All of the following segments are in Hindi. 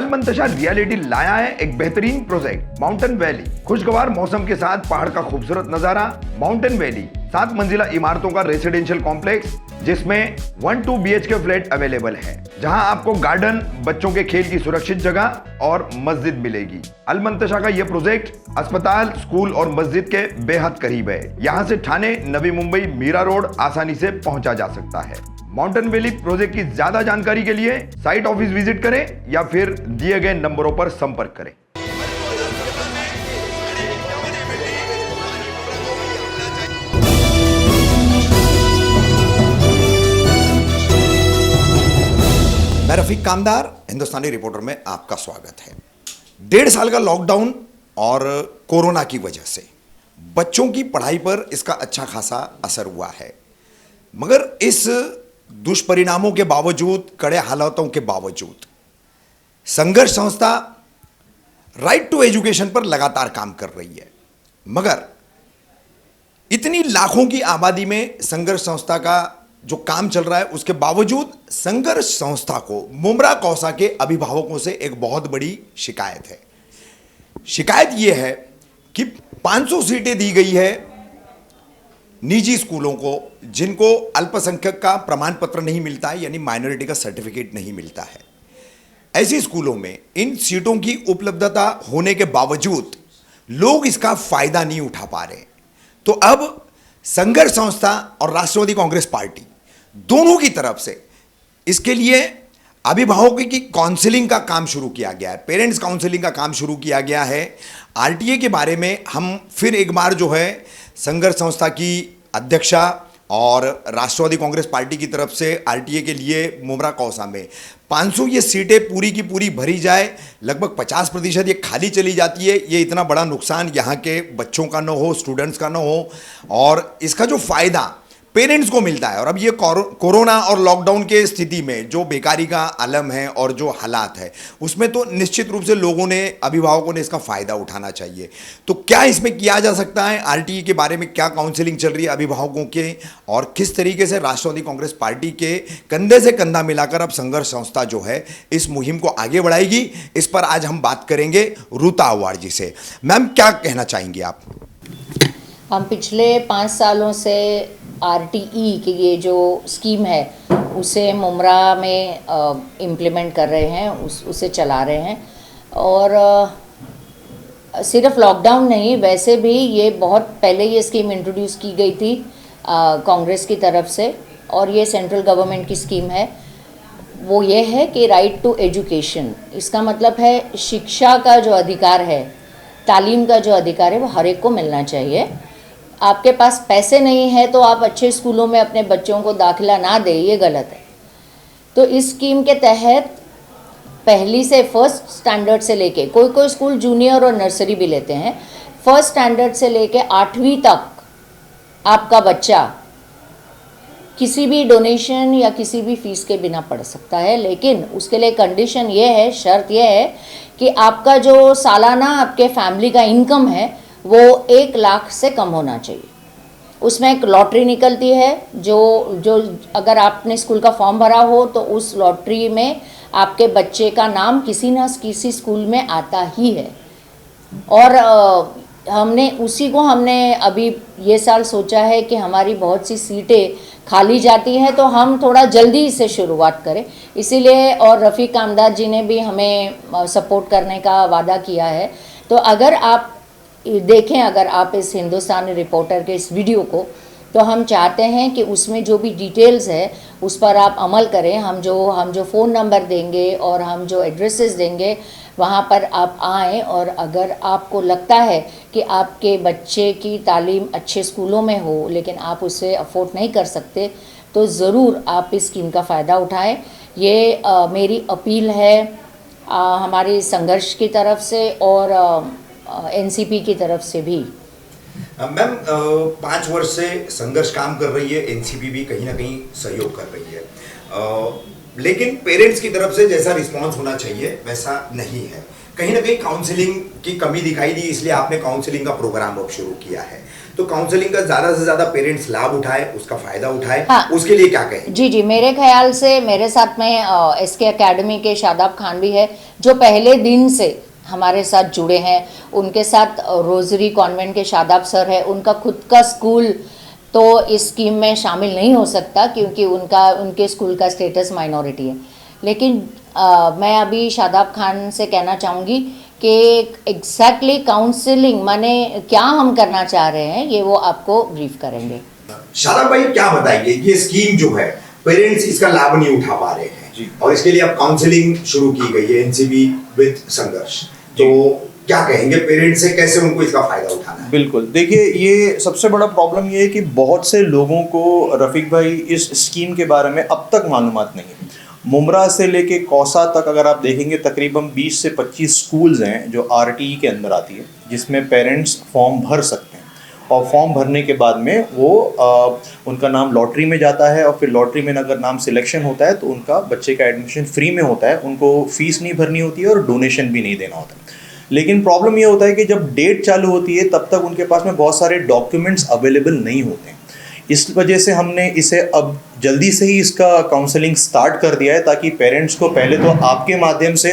अलमंतशा रियलिटी लाया है एक बेहतरीन प्रोजेक्ट माउंटेन वैली। खुशगवार मौसम के साथ पहाड़ का खूबसूरत नजारा। माउंटेन वैली 7 मंजिला इमारतों का रेसिडेंशियल कॉम्प्लेक्स जिसमें 1-2 BHK फ्लैट अवेलेबल है, जहां आपको गार्डन, बच्चों के खेल की सुरक्षित जगह और मस्जिद मिलेगी। अलमंतशा का यह प्रोजेक्ट अस्पताल, स्कूल और मस्जिद के बेहद करीब है। यहां से ठाणे, नवी मुंबई, मीरा रोड आसानी से पहुंचा जा सकता है। माउंटेन वैली प्रोजेक्ट की ज्यादा जानकारी के लिए साइट ऑफिस विजिट करें या फिर दिए गए नंबरों पर संपर्क करें। मैं रफीक कामदार, हिंदुस्तानी रिपोर्टर में आपका स्वागत है। 1.5 साल का लॉकडाउन और कोरोना की वजह से बच्चों की पढ़ाई पर इसका अच्छा खासा असर हुआ है, मगर इस दुष्परिणामों के बावजूद, कड़े हालातों के बावजूद संघर्ष संस्था राइट टू एजुकेशन पर लगातार काम कर रही है। मगर इतनी लाखों की आबादी में संघर्ष संस्था का जो काम चल रहा है, उसके बावजूद संघर्ष संस्था को मुमरा कौसा के अभिभावकों से एक बहुत बड़ी शिकायत है। शिकायत यह है कि 500 सीटें दी गई है निजी स्कूलों को जिनको अल्पसंख्यक का प्रमाण पत्र नहीं मिलता है, यानी माइनॉरिटी का सर्टिफिकेट नहीं मिलता है। ऐसे स्कूलों में इन सीटों की उपलब्धता होने के बावजूद लोग इसका फायदा नहीं उठा पा रहे। तो अब संघर्ष संस्था और राष्ट्रवादी कांग्रेस पार्टी दोनों की तरफ से इसके लिए अभिभावकों की काउंसलिंग का काम शुरू किया गया है, पेरेंट्स काउंसलिंग का काम शुरू किया गया है। आरटीए के बारे में हम फिर एक बार जो है संघर्ष संस्था की अध्यक्षा और राष्ट्रवादी कांग्रेस पार्टी की तरफ से आरटीए के लिए मुमरा कौसा में 500 ये सीटें पूरी की पूरी भरी जाए, लगभग 50% ये खाली चली जाती है। ये इतना बड़ा नुकसान यहाँ के बच्चों का न हो, स्टूडेंट्स का न हो, और इसका जो फायदा पेरेंट्स को मिलता है। और अब ये कोरोना और लॉकडाउन के स्थिति में जो बेकारी का आलम है और जो हालात है, उसमें तो निश्चित रूप से लोगों ने, अभिभावकों ने इसका फ़ायदा उठाना चाहिए। तो क्या इसमें किया जा सकता है, आरटीई के बारे में क्या काउंसलिंग चल रही है अभिभावकों के, और किस तरीके से राष्ट्रवादी कांग्रेस पार्टी के कंधे से कंधा मिलाकर अब संघर्ष संस्था जो है इस मुहिम को आगे बढ़ाएगी, इस पर आज हम बात करेंगे रूता अवार्ड जी से। मैम, क्या कहना चाहेंगी आप? हम पिछले 5 सालों से आरटीई की ये जो स्कीम है उसे मुमरा में इम्प्लीमेंट कर रहे हैं, उसे चला रहे हैं। और सिर्फ लॉकडाउन नहीं, वैसे भी ये बहुत पहले ये स्कीम इंट्रोड्यूस की गई थी कांग्रेस की तरफ से, और ये सेंट्रल गवर्नमेंट की स्कीम है। वो ये है कि राइट टू एजुकेशन, इसका मतलब है शिक्षा का जो अधिकार है, तालीम का जो अधिकार है, वो हर एक को मिलना चाहिए। आपके पास पैसे नहीं है तो आप अच्छे स्कूलों में अपने बच्चों को दाखिला ना दें, ये गलत है। तो इस स्कीम के तहत पहली से फर्स्ट स्टैंडर्ड से लेके, कोई स्कूल जूनियर और नर्सरी भी लेते हैं, फर्स्ट स्टैंडर्ड से लेके 8वीं तक आपका बच्चा किसी भी डोनेशन या किसी भी फीस के बिना पढ़ सकता है। लेकिन उसके लिए कंडीशन ये है, शर्त ये है कि आपका जो सालाना आपके फैमिली का इनकम है वो 1 लाख से कम होना चाहिए। उसमें एक लॉटरी निकलती है, जो अगर आपने स्कूल का फॉर्म भरा हो तो उस लॉटरी में आपके बच्चे का नाम किसी न किसी स्कूल में आता ही है। और हमने अभी ये साल सोचा है कि हमारी बहुत सी सीटें खाली जाती हैं तो हम थोड़ा जल्दी से शुरुआत करें, इसीलिए। और रफ़ीक कामदार जी ने भी हमें सपोर्ट करने का वादा किया है। तो अगर आप देखें, अगर आप इस हिंदुस्तानी रिपोर्टर के इस वीडियो को, तो हम चाहते हैं कि उसमें जो भी डिटेल्स है उस पर आप अमल करें। हम जो फ़ोन नंबर देंगे और हम जो एड्रेसेस देंगे वहाँ पर आप आएँ, और अगर आपको लगता है कि आपके बच्चे की तालीम अच्छे स्कूलों में हो लेकिन आप उसे अफोर्ड नहीं कर सकते, तो ज़रूर आप इस स्कीम का फ़ायदा उठाएं। ये मेरी अपील है हमारी संघर्ष की तरफ से और एनसीपी की तरफ से भी। मैम, 5 वर्ष से संघर्ष काम कर रही है, एनसीपी भी कहीं ना कहीं सहयोग कर रही है, लेकिन पेरेंट्स की तरफ से जैसा रिस्पांस होना चाहिए वैसा नहीं है। कहीं ना कहीं काउंसलिंग की कमी दिखाई दी, इसलिए आपने काउंसलिंग का प्रोग्राम अब शुरू किया है। तो तो काउंसलिंग का ज्यादा से ज्यादा पेरेंट्स लाभ उठाए, उसका फायदा उठाए, हाँ। उसके लिए क्या कहें? जी जी, मेरे ख्याल से मेरे साथ में SK एकेडमी के शादाब खान भी है, जो पहले दिन से हमारे साथ जुड़े हैं। उनके साथ रोजरी कॉन्वेंट के शादाब सर है, उनका खुद का स्कूल तो इस स्कीम में शामिल नहीं हो सकता क्योंकि उनके स्कूल का स्टेटस माइनॉरिटी है। लेकिन मैं अभी शादाब खान से कहना चाहूँगी कि एग्जैक्टली काउंसलिंग माने क्या हम करना चाह रहे हैं, ये वो आपको ब्रीफ करेंगे। शादाब भाई क्या बताएंगे, ये स्कीम जो है पेरेंट्स इसका लाभ नहीं उठा पा रहे हैं और इसके लिए अब काउंसलिंग शुरू की गई है एनसीबी विद संघर्ष, तो क्या कहेंगे पेरेंट्स से, कैसे उनको इसका फायदा उठाना है? बिल्कुल, देखिए ये सबसे बड़ा प्रॉब्लम ये है कि बहुत से लोगों को रफ़ीक भाई इस स्कीम के बारे में अब तक मालूमात नहीं है। मुमरा से लेके कौसा तक अगर आप देखेंगे तकरीबन 20 से 25 स्कूल्स हैं जो RTE के अंदर आती है, जिसमें पेरेंट्स फॉर्म भर सकते हैं और फॉर्म भरने के बाद में वो उनका नाम लॉटरी में जाता है और फिर लॉटरी में अगर नाम सिलेक्शन होता है तो उनका बच्चे का एडमिशन फ्री में होता है, उनको फ़ीस नहीं भरनी होती है और डोनेशन भी नहीं देना होता है। लेकिन प्रॉब्लम ये होता है कि जब डेट चालू होती है तब तक उनके पास में बहुत सारे डॉक्यूमेंट्स अवेलेबल नहीं होते हैं। इस वजह से हमने इसे अब जल्दी से ही इसका काउंसलिंग स्टार्ट कर दिया है ताकि पेरेंट्स को पहले तो आपके माध्यम से,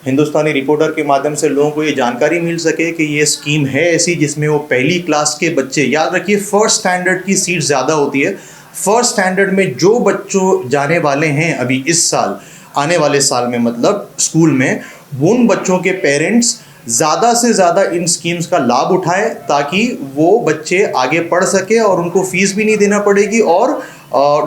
हिंदुस्तानी रिपोर्टर के माध्यम से लोगों को ये जानकारी मिल सके कि ये स्कीम है ऐसी जिसमें वो पहली क्लास के बच्चे, याद रखिए फर्स्ट स्टैंडर्ड की सीट ज़्यादा होती है, फर्स्ट स्टैंडर्ड में जो बच्चों जाने वाले हैं अभी इस साल, आने वाले साल में मतलब स्कूल में, उन बच्चों के पेरेंट्स ज़्यादा से ज़्यादा इन स्कीम्स का लाभ उठाएं ताकि वो बच्चे आगे पढ़ सके और उनको फ़ीस भी नहीं देना पड़ेगी और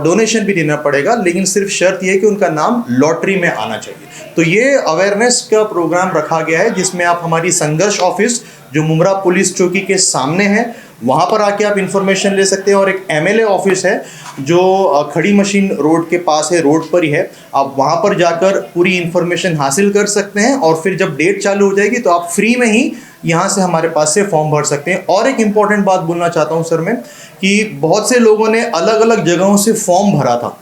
डोनेशन भी देना पड़ेगा, लेकिन सिर्फ शर्त यह है कि उनका नाम लॉटरी में आना चाहिए। तो ये अवेयरनेस का प्रोग्राम रखा गया है जिसमें आप हमारी संघर्ष ऑफिस जो मुमरा पुलिस चौकी के सामने है वहाँ पर आके आप इन्फॉर्मेशन ले सकते हैं और एक MLA ऑफिस है जो खड़ी मशीन रोड के पास है, रोड पर ही है, आप वहाँ पर जाकर पूरी इन्फॉर्मेशन हासिल कर सकते हैं और फिर जब डेट चालू हो जाएगी तो आप फ्री में ही यहाँ से हमारे पास से फॉर्म भर सकते हैं। और एक इम्पॉर्टेंट बात बोलना चाहता हूँ सर मैं कि बहुत से लोगों ने अलग अलग जगहों से फॉर्म भरा था।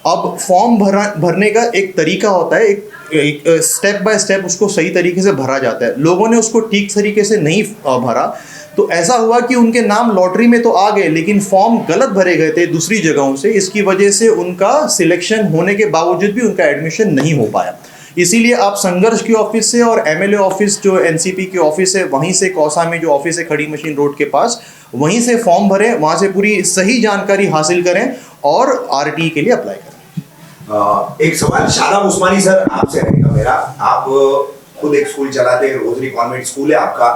अब फॉर्म भरने का एक तरीका होता है, एक स्टेप बाय स्टेप उसको सही तरीके से भरा जाता है। लोगों ने उसको ठीक तरीके से नहीं भरा तो ऐसा हुआ कि उनके नाम लॉटरी में तो आ गए लेकिन फॉर्म गलत भरे गए थे दूसरी जगहों से, इसकी वजह से उनका सिलेक्शन होने के बावजूद भी उनका एडमिशन नहीं हो पाया। इसीलिए आप संघर्ष की ऑफिस से और MLA ऑफिस जो NCP की ऑफिस है वहीं से, कौसा में जो ऑफिस है खड़ी मशीन रोड के पास, वहीं से फॉर्म भरें, वहाँ से पूरी सही जानकारी हासिल करें और RTE के लिए अप्लाई करें। एक सवाल शादाब उस्मानी सर आपसे रहेगा मेरा, आप खुद एक स्कूल चलाते हैं, रोजरी कॉन्वेंट स्कूल है आपका,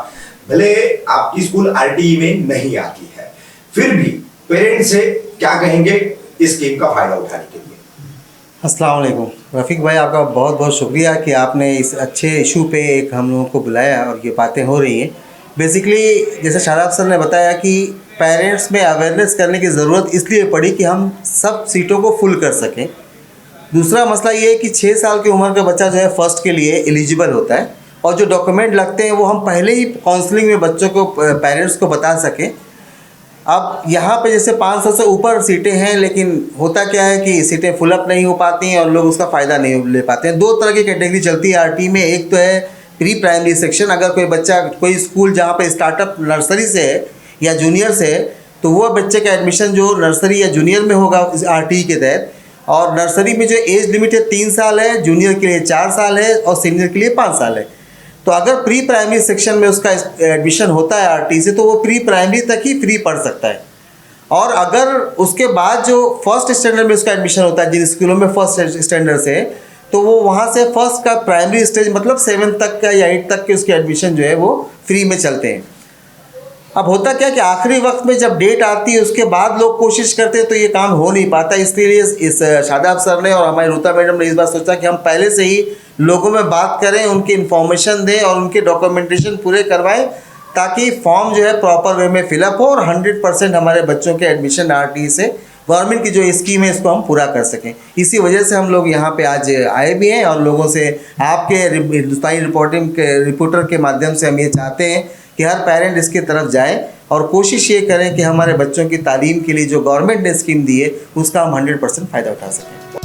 भले आपकी स्कूल RTE में नहीं आती है, फिर भी पेरेंट्स से क्या कहेंगे इस स्कीम का फायदा उठाने के लिए? अस्सलाम वालेकुम रफ़ीक भाई, आपका बहुत बहुत शुक्रिया कि आपने इस अच्छे इशू पे एक हम लोगों को बुलाया और ये बातें हो रही हैं। बेसिकली जैसे शादाब सर ने बताया कि पेरेंट्स में अवेयरनेस करने की ज़रूरत इसलिए पड़ी कि हम सब सीटों को फुल कर सकें। दूसरा मसला ये है कि 6 साल की उम्र का बच्चा जो है फर्स्ट के लिए एलिजिबल होता है और जो डॉक्यूमेंट लगते हैं वो हम पहले ही काउंसलिंग में बच्चों को, पेरेंट्स को बता सकें। अब यहाँ पे जैसे 500 से ऊपर सीटें हैं लेकिन होता क्या है कि सीटें फुल अप नहीं हो पाती हैं और लोग उसका फ़ायदा नहीं ले पाते हैं। 2 तरह की कैटेगरी चलती है RTE में, एक तो है प्री प्राइमरी सेक्शन, अगर कोई बच्चा कोई स्कूल जहाँ पे स्टार्टअप नर्सरी से है या जूनियर से है तो वो बच्चे का एडमिशन जो नर्सरी या जूनियर में होगा RTE के तहत, और नर्सरी में जो एज लिमिट है 3 साल है, जूनियर के लिए 4 साल है और सीनियर के लिए 5 साल है। तो अगर प्री प्राइमरी सेक्शन में उसका एडमिशन होता है RTE से तो वो प्री प्राइमरी तक ही फ्री पढ़ सकता है। और अगर उसके बाद जो फर्स्ट स्टैंडर्ड में उसका एडमिशन होता है जिन स्कूलों में फर्स्ट स्टैंडर्ड से, तो वो वहाँ से फर्स्ट का प्राइमरी स्टेज मतलब 7 तक का या 8 तक के उसके एडमिशन जो है वो फ्री में चलते हैं। अब होता क्या कि आखिरी वक्त में जब डेट आती है उसके बाद लोग कोशिश करते हैं तो ये काम हो नहीं पाता। इसलिए इस शादाब सर ने और हमारी रूता मैडम ने इस बार सोचा कि हम पहले से ही लोगों में बात करें, उनकी इन्फॉर्मेशन दें और उनके डॉक्यूमेंटेशन पूरे करवाएं ताकि फॉर्म जो है प्रॉपर वे में फिलअप हो और 100% हमारे बच्चों के एडमिशन RTE से गवर्नमेंट की जो स्कीम है इसको हम पूरा कर सकें। इसी वजह से हम लोग यहाँ पे आज आए भी हैं और लोगों से, आपके हिंदुस्तानी रिपोर्टर के माध्यम से हम ये चाहते हैं कि हर पेरेंट इसकी तरफ जाए और कोशिश ये करें कि हमारे बच्चों की तालीम के लिए जो गवर्नमेंट ने स्कीम दी है उसका हम 100% फ़ायदा उठा सकें।